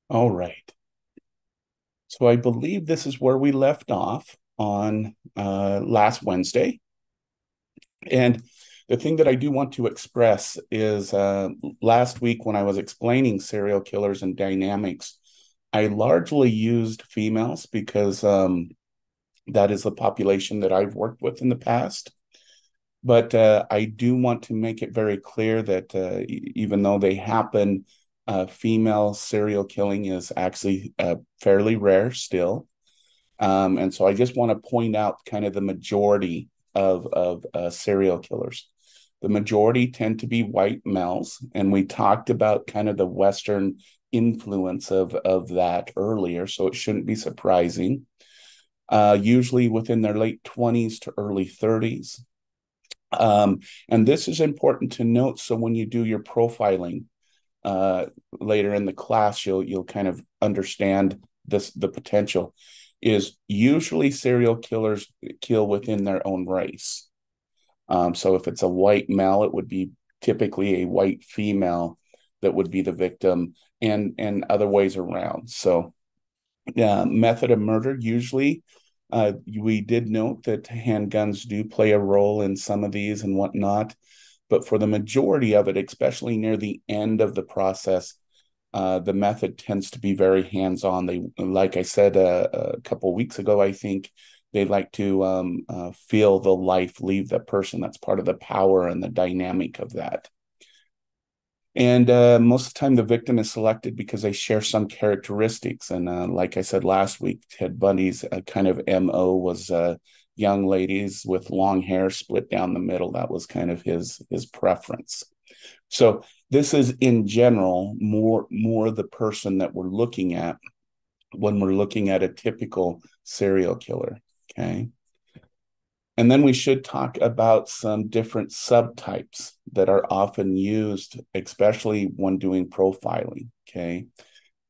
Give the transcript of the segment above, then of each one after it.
All right. So I believe this is where we left off on last Wednesday. And the thing that I do want to express is last week when I was explaining serial killers and dynamics, I largely used females because that is the population that I've worked with in the past. But I do want to make it very clear that even though they happen, female serial killing is actually fairly rare still. And so I just want to point out kind of the majority of serial killers. The majority tend to be white males, and we talked about kind of the Western influence of that earlier, so it shouldn't be surprising. Usually within their late 20s to early 30s. And this is important to note. So when you do your profiling uh, later in the class, you'll kind of understand the potential is usually serial killers kill within their own race. So if it's a white male, it would be typically a white female that would be the victim, and other ways around. So method of murder usually. We did note that handguns do play a role in some of these and whatnot, but for the majority of it, especially near the end of the process, the method tends to be very hands-on. They, like I said a couple of weeks ago, I think they like to feel the life leave the person. That's part of the power and the dynamic of that. And most of the time, the victim is selected because they share some characteristics. And like I said last week, Ted Bundy's kind of MO was young ladies with long hair split down the middle. That was kind of his preference. So this is in general more the person that we're looking at when we're looking at a typical serial killer. Okay. And then we should talk about some different subtypes that are often used, especially when doing profiling. Okay.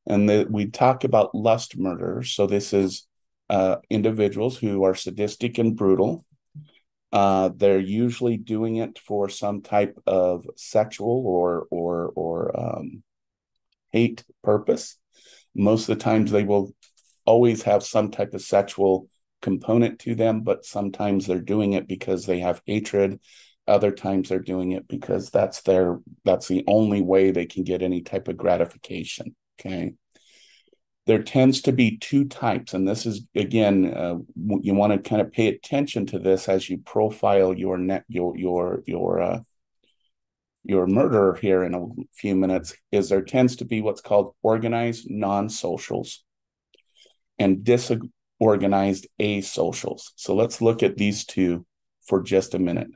And we talk about lust murder. So this is individuals who are sadistic and brutal. They're usually doing it for some type of sexual or hate purpose. Most of the times, they will always have some type of sexual component to them, but sometimes they're doing it because they have hatred. Other times they're doing it because that's the only way they can get any type of gratification. Okay. There tends to be two types, and this is again, you want to kind of pay attention to this as you profile your murderer here in a few minutes. Is there tends to be what's called organized non-socials and disorganized asocials. So let's look at these two for just a minute.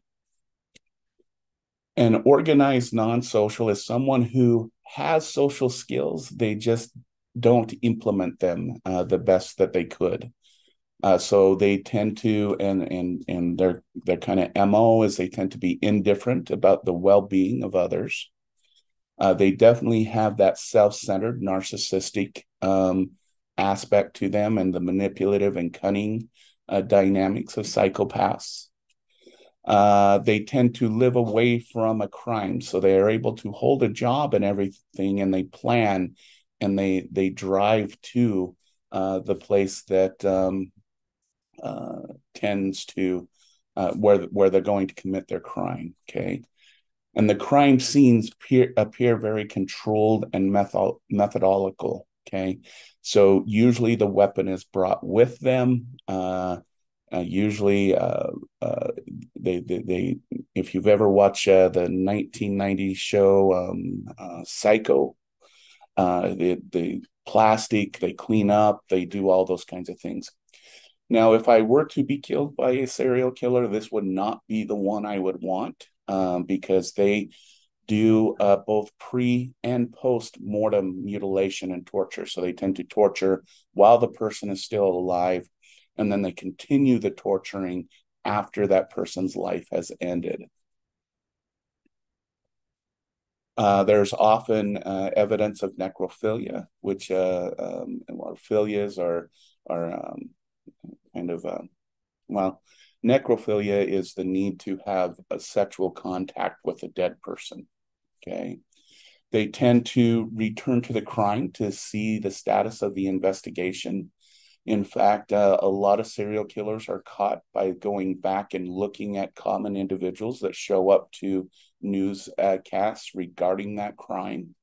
An organized non-social is someone who has social skills, they just don't implement them the best that they could. So they tend to, and their kind of MO is they tend to be indifferent about the well-being of others. They definitely have that self-centered, narcissistic aspect to them, and the manipulative and cunning dynamics of psychopaths. They tend to live away from a crime, so they are able to hold a job and everything, and they plan and they drive to the place that tends to where they're going to commit their crime. Okay, and the crime scenes appear very controlled and methodological. Okay, so usually the weapon is brought with them. Usually, they if you've ever watched the 1990 show Psycho, the plastic they clean up, they do all those kinds of things. Now, if I were to be killed by a serial killer, this would not be the one I would want because they do both pre and post mortem mutilation and torture. So they tend to torture while the person is still alive, and then they continue the torturing after that person's life has ended. There's often evidence of necrophilia, which well, philias are kind of well, necrophilia is the need to have a sexual contact with a dead person. Okay. They tend to return to the crime to see the status of the investigation. In fact, a lot of serial killers are caught by going back and looking at common individuals that show up to newscasts regarding that crime.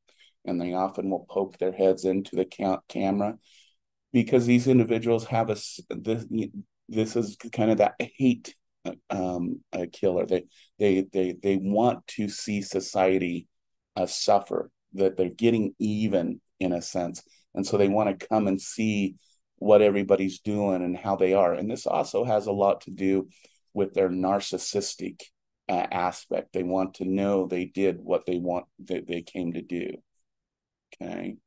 And they often will poke their heads into the camera because these individuals have this is kind of that hate killer. They want to see society suffer, that they're getting even in a sense, and so they want to come and see what everybody's doing and how they are. And this also has a lot to do with their narcissistic aspect. They want to know they did what they came to do. Okay.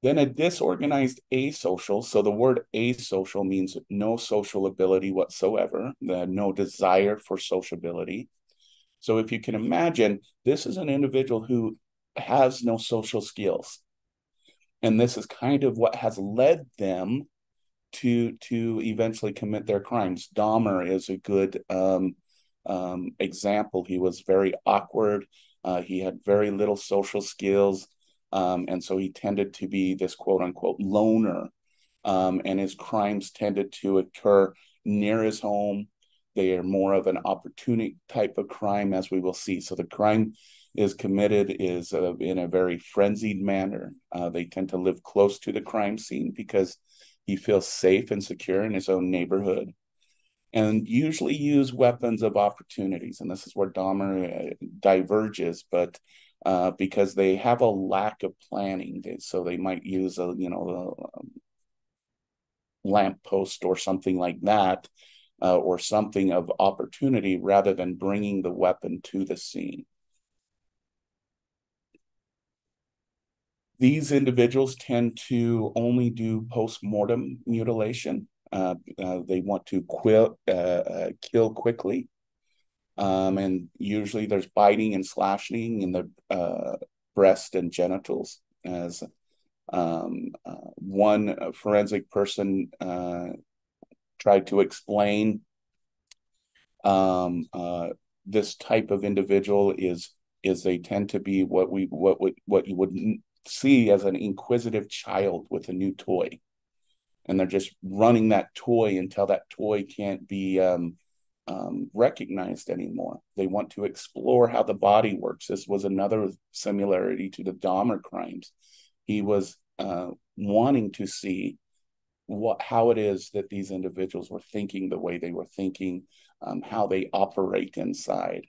Then a disorganized asocial. So the word asocial means no social ability whatsoever, no desire for sociability. So if you can imagine, this is an individual who has no social skills. And this is kind of what has led them to eventually commit their crimes. Dahmer is a good example. He was very awkward. He had very little social skills. And so he tended to be this quote unquote loner. And his crimes tended to occur near his home. They are more of an opportunity type of crime, as we will see. So the crime is committed is in a very frenzied manner. They tend to live close to the crime scene because he feels safe and secure in his own neighborhood, and usually use weapons of opportunities. And this is where Dahmer diverges, but because they have a lack of planning, so they might use a lamppost or something like that, or something of opportunity rather than bringing the weapon to the scene. These individuals tend to only do post-mortem mutilation. They want to kill quickly. And usually there's biting and slashing in the breast and genitals. As one forensic person tried to explain, this type of individual is they tend to be what you would see as an inquisitive child with a new toy, and they're just running that toy until that toy can't be recognized anymore. They want to explore how the body works. This was another similarity to the Dahmer crimes. He was wanting to see how it is that these individuals were thinking the way they were thinking, how they operate inside.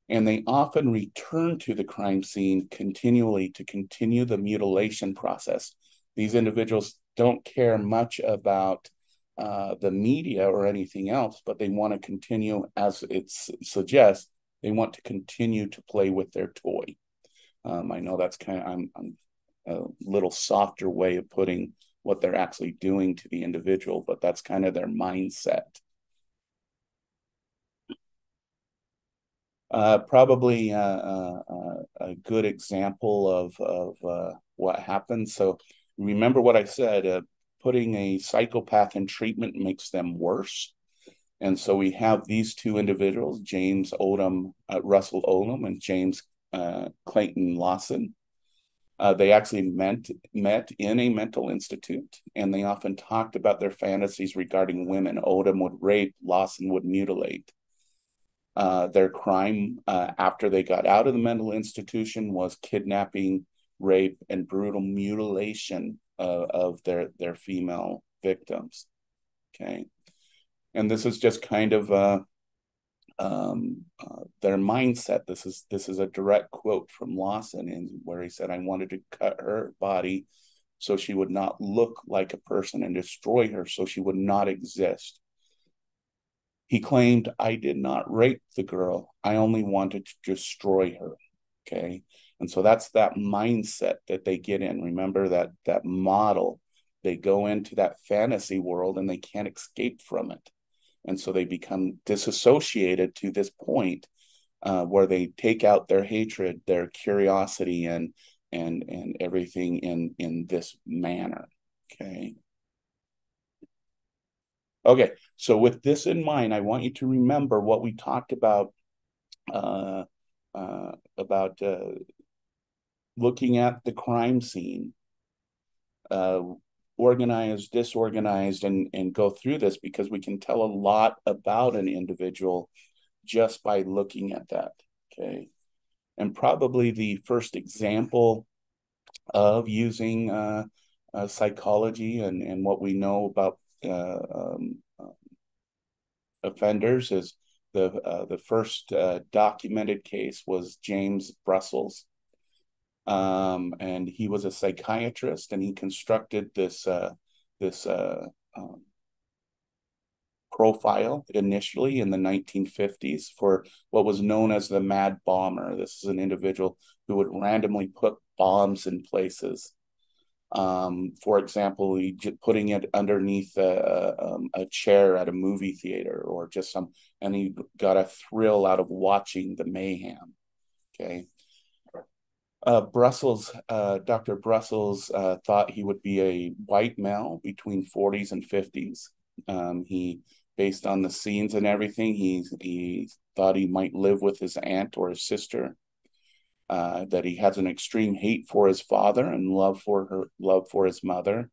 And they often return to the crime scene continually to continue the mutilation process. These individuals don't care much about the media or anything else, but they want to continue, as it suggests, they want to continue to play with their toy. I know that's kind of I'm a little softer way of putting what they're actually doing to the individual, but that's kind of their mindset. Probably a good example of what happens. So remember what I said, putting a psychopath in treatment makes them worse. And so we have these two individuals, Russell Odom and James Clayton Lawson. They actually met in a mental institute, and they often talked about their fantasies regarding women. Odom would rape, Lawson would mutilate. Their crime after they got out of the mental institution was kidnapping, rape, and brutal mutilation of their female victims. Okay, and this is just kind of their mindset. This is a direct quote from Lawson, where he said, "I wanted to cut her body so she would not look like a person and destroy her so she would not exist." He claimed, "I did not rape the girl. I only wanted to destroy her." Okay. And so that's that mindset that they get in. Remember that model. They go into that fantasy world and they can't escape from it. And so they become disassociated to this point where they take out their hatred, their curiosity, and everything in this manner. Okay. Okay, so with this in mind, I want you to remember what we talked about about looking at the crime scene, uh, organized, disorganized, and go through this, because we can tell a lot about an individual just by looking at that. Okay. And probably the first example of using psychology and what we know about offenders is the first documented case was James Brussels. And he was a psychiatrist, and he constructed this profile initially in the 1950s for what was known as the Mad Bomber. This is an individual who would randomly put bombs in places. For example, putting it underneath a chair at a movie theater, or just and he got a thrill out of watching the mayhem. Okay. Dr. Brussels thought he would be a white male between 40s and 50s. He, based on the scenes and everything, he thought he might live with his aunt or his sister. That he has an extreme hate for his father and love for his mother.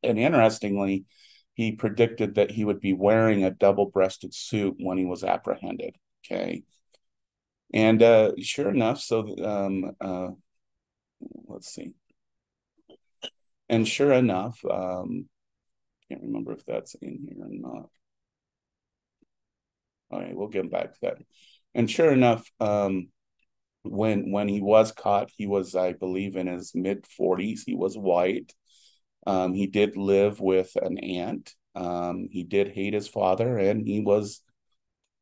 And interestingly, he predicted that he would be wearing a double-breasted suit when he was apprehended. Okay. And sure enough, let's see. And sure enough, can't remember if that's in here or not. All right, we'll get back to that. And sure enough, when he was caught, he was, I believe, in his mid-40s. He was white. He did live with an aunt. He did hate his father, and he was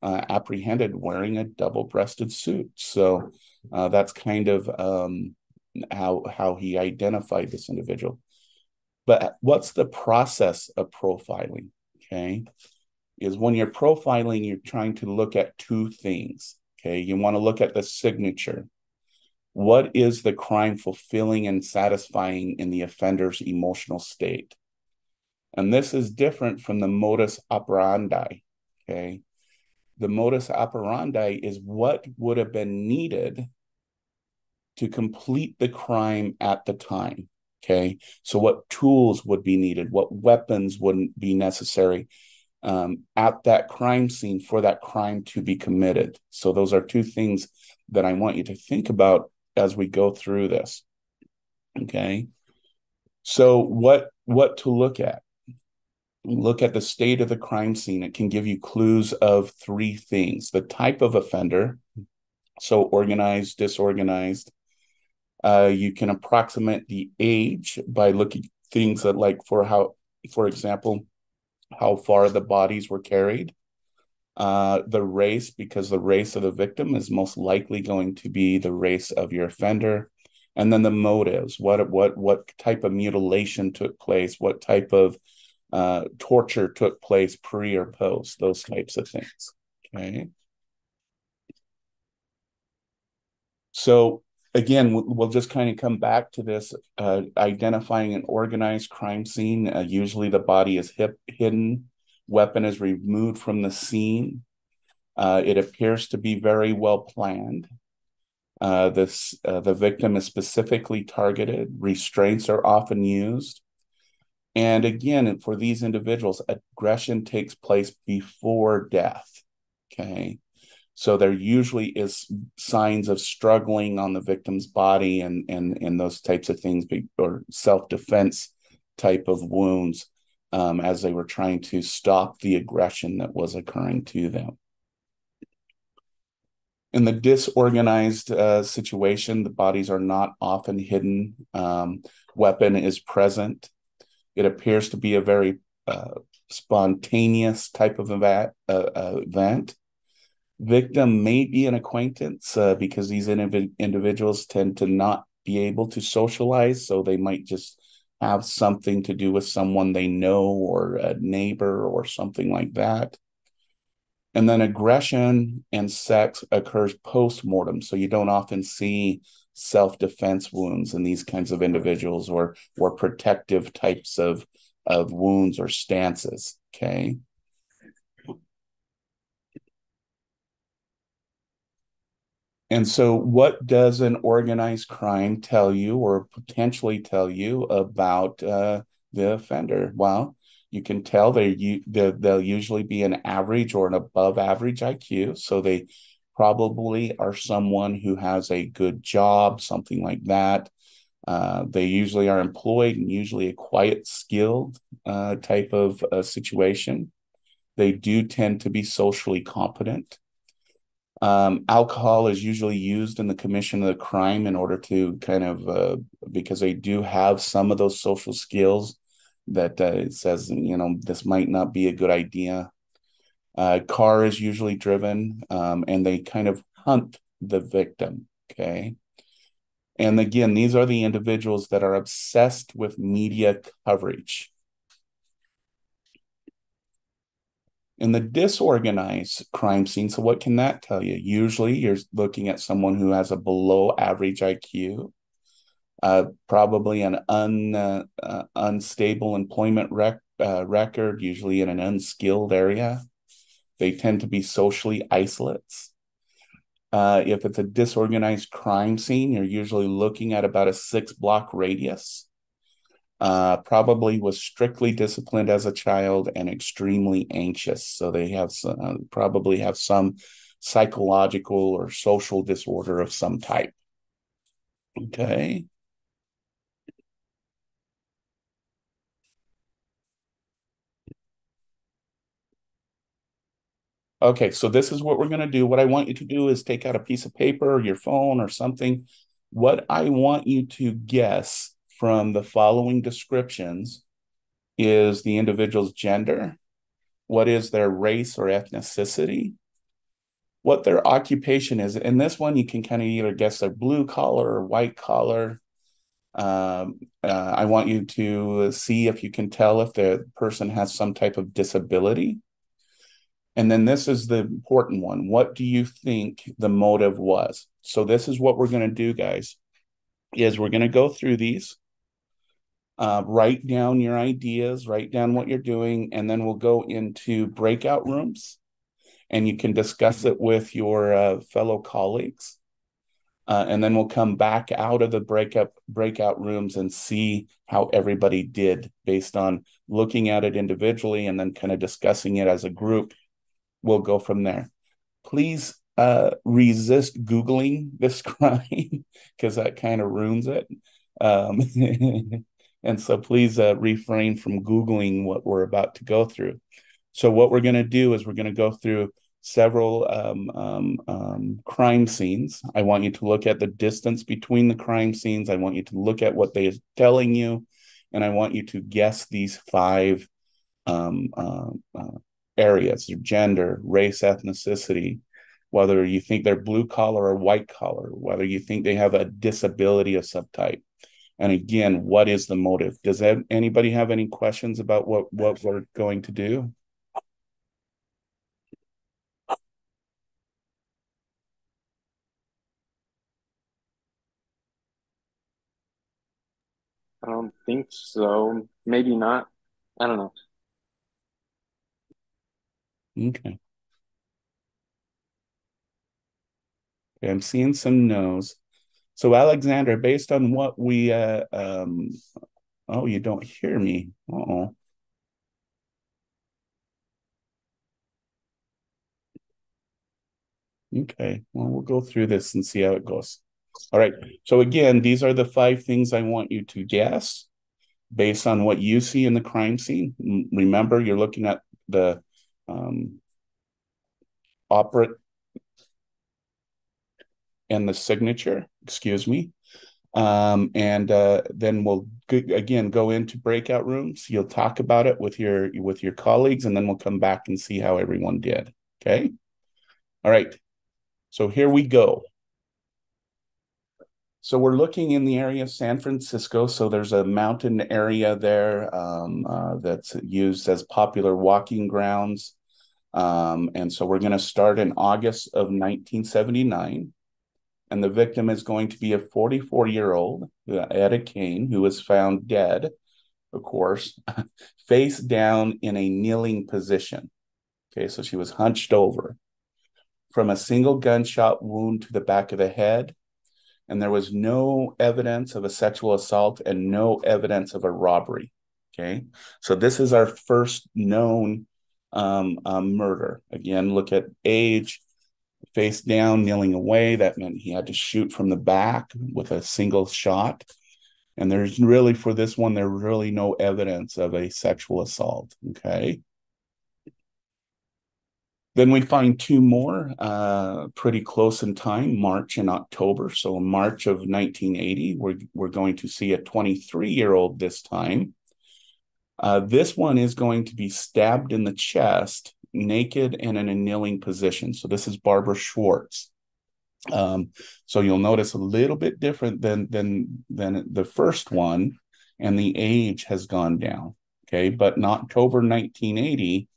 apprehended wearing a double-breasted suit. So that's kind of how he identified this individual. But what's the process of profiling? Okay, is when you're profiling, you're trying to look at two things. Okay, you want to look at the signature. What is the crime fulfilling and satisfying in the offender's emotional state? And this is different from the modus operandi. Okay, the modus operandi is what would have been needed to complete the crime at the time. Okay, so what tools would be needed? What weapons wouldn't be necessary at that crime scene for that crime to be committed? So those are two things that I want you to think about as we go through this. Okay, so what to look at? Look at the state of the crime scene. It can give you clues of three things: the type of offender, so organized, disorganized. You can approximate the age by looking at things that, like, for example, how far the bodies were carried. The race, because the race of the victim is most likely going to be the race of your offender. And then the motives, what type of mutilation took place, what type of torture took place pre or post, those types of things. Okay. So again, we'll just kind of come back to this, identifying an organized crime scene. Usually the body is hidden, weapon is removed from the scene. It appears to be very well planned. The victim is specifically targeted. Restraints are often used. And again, for these individuals, aggression takes place before death. Okay. So there usually is signs of struggling on the victim's body and those types of things, or self-defense type of wounds, as they were trying to stop the aggression that was occurring to them. In the disorganized situation, the bodies are not often hidden. Weapon is present. It appears to be a very spontaneous type of event. Victim may be an acquaintance, because these individuals tend to not be able to socialize, so they might just have something to do with someone they know, or a neighbor or something like that. And then aggression and sex occurs post-mortem, so you don't often see self-defense wounds in these kinds of individuals, or protective types of wounds or stances. Okay. And so, what does an organized crime tell you or potentially tell you about the offender? Well, you can tell they'll usually be an average or an above average IQ. So, they probably are someone who has a good job, something like that. They usually are employed and usually a quiet, skilled type of situation. They do tend to be socially competent. Alcohol is usually used in the commission of the crime in order to kind of, because they do have some of those social skills that it says, this might not be a good idea. Car is usually driven, and they kind of hunt the victim. Okay. And again, these are the individuals that are obsessed with media coverage. In the disorganized crime scene, so what can that tell you? Usually you're looking at someone who has a below average IQ, probably an unstable employment record, usually in an unskilled area. They tend to be socially isolates. If it's a disorganized crime scene, you're usually looking at about a 6-block radius. Probably was strictly disciplined as a child and extremely anxious. So they have probably have some psychological or social disorder of some type. Okay. Okay, so this is what we're going to do. What I want you to do is take out a piece of paper or your phone or something. What I want you to guess from the following descriptions is the individual's gender, what is their race or ethnicity, what their occupation is. In this one, you can kind of either guess their blue collar or white collar. I want you to see if you can tell if the person has some type of disability. And then this is the important one. What do you think the motive was? So this is what we're going to do, guys, is we're going to go through these, write down your ideas, write down what you're doing, and then we'll go into breakout rooms and you can discuss it with your fellow colleagues. And then we'll come back out of the breakout rooms and see how everybody did based on looking at it individually and then kind of discussing it as a group. We'll go from there. Please resist Googling this crime because that kind of ruins it. Um, and so please refrain from Googling what we're about to go through. So what we're going to do is we're going to go through several crime scenes. I want you to look at the distance between the crime scenes. I want you to look at what they are telling you, and I want you to guess these 5 um, uh, uh, areas: gender, race, ethnicity, whether you think they're blue collar or white collar, whether you think they have a disability of some type. And again, what is the motive? Does anybody have any questions about what we're going to do? I don't think so. Maybe not. I don't know. Okay. Okay, I'm seeing some no's. So Alexander, based on what we oh, you don't hear me. Oh. Okay. Well, we'll go through this and see how it goes. All right. So again, these are the 5 things I want you to guess based on what you see in the crime scene. Remember, you're looking at the um, operate and the signature, excuse me. And then we'll again go into breakout rooms. You'll talk about it with your colleagues, and then we'll come back and see how everyone did. Okay. All right. So here we go. So we're looking in the area of San Francisco. So there's a mountain area there that's used as popular walking grounds. And so we're going to start in August of 1979. And the victim is going to be a 44-year-old, Etta Kane, who was found dead, of course, face down in a kneeling position. Okay, so she was hunched over. from a single gunshot wound to the back of the head, and there was no evidence of a sexual assault and no evidence of a robbery. Okay, so this is our first known murder. Again, look at age, face down, kneeling away. That meant he had to shoot from the back with a single shot. And there's really, for this one, there's really no evidence of a sexual assault. Okay. Then we find two more pretty close in time, March and October. So in March of 1980, we're going to see a 23-year-old this time. This one is going to be stabbed in the chest, naked and in a kneeling position. So this is Barbara Schwartz. So you'll notice a little bit different than the first one, and the age has gone down. Okay, but in October 1980,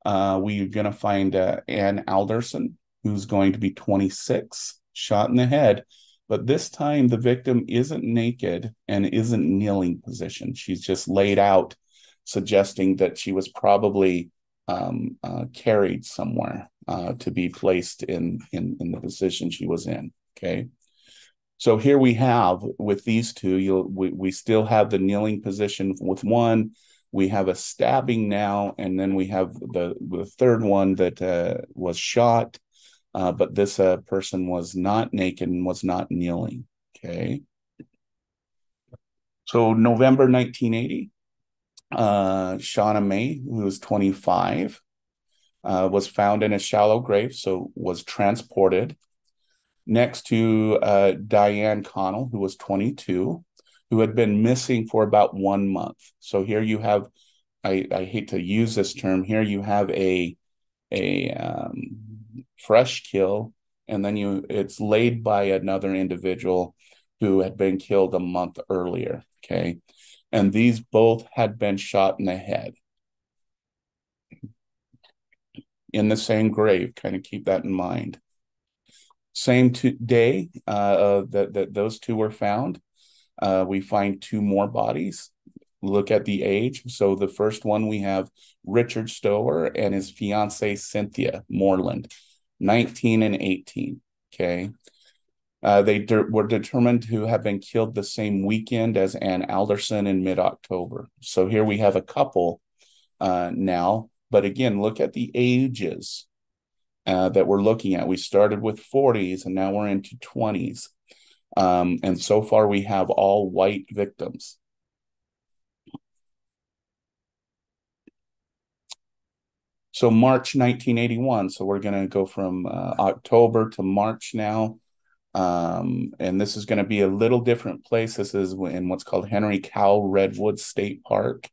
we're going to find Ann Alderson, who's going to be 26, shot in the head. But this time, the victim isn't naked and isn't kneeling position. She's just laid out, suggesting that she was probably carried somewhere to be placed in the position she was in. Okay. So here we have, with these two, we still have the kneeling position with one. We have a stabbing now, and then we have the third one that was shot, but this person was not naked and was not kneeling. Okay. So November 1980, Shauna May, who was 25, was found in a shallow grave, so was transported next to Diane Connell, who was 22, who had been missing for about 1 month. So here you have, I hate to use this term, here you have a fresh kill, and then it's laid by another individual who had been killed a month earlier. Okay. And these both had been shot in the head in the same grave. Kind of keep that in mind. Same day that those two were found, we find two more bodies. Look at the age. So the first one, we have Richard Stower and his fiancee Cynthia Moreland, 19 and 18. Okay. They were determined to have been killed the same weekend as Ann Alderson in mid-October. So here we have a couple now. But again, look at the ages that we're looking at. We started with 40s and now we're into 20s. And so far we have all white victims. So March 1981. So we're going to go from October to March now. And this is going to be a little different place. This is in what's called Henry Cowell Redwood State Park.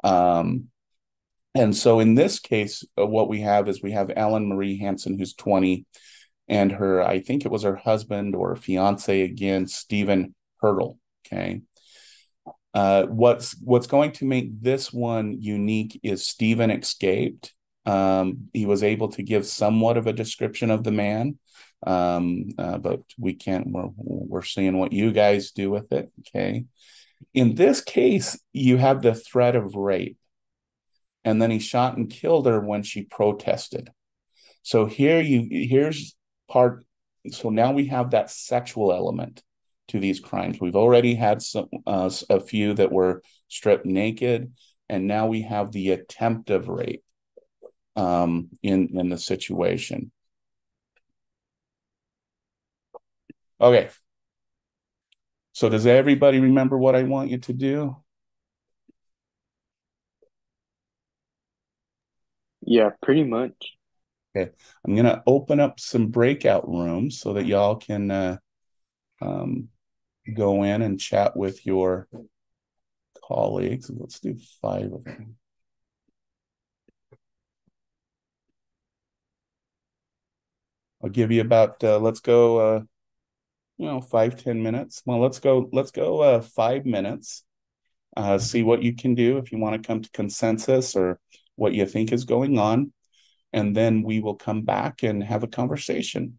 And so in this case, what we have is we have Ellen Marie Hansen, who's 20, and her, I think it was her husband or fiance again, Stephen Hurdle. Okay. What's going to make this one unique is Stephen escaped. He was able to give somewhat of a description of the man, but we can't. We're seeing what you guys do with it. Okay. In this case, you have the threat of rape, and then he shot and killed her when she protested. So here's part. So now we have that sexual element to these crimes. We've already had a few that were stripped naked, and now we have the attempt of rape in the situation. Okay. So does everybody remember what I want you to do? Yeah, pretty much. Okay. I'm going to open up some breakout rooms so that y'all can go in and chat with your colleagues. Let's do 5 of them. I'll give you about let's go 5-10 minutes. Well, let's go 5 minutes. See what you can do, if you want to come to consensus or what you think is going on, and then we will come back and have a conversation.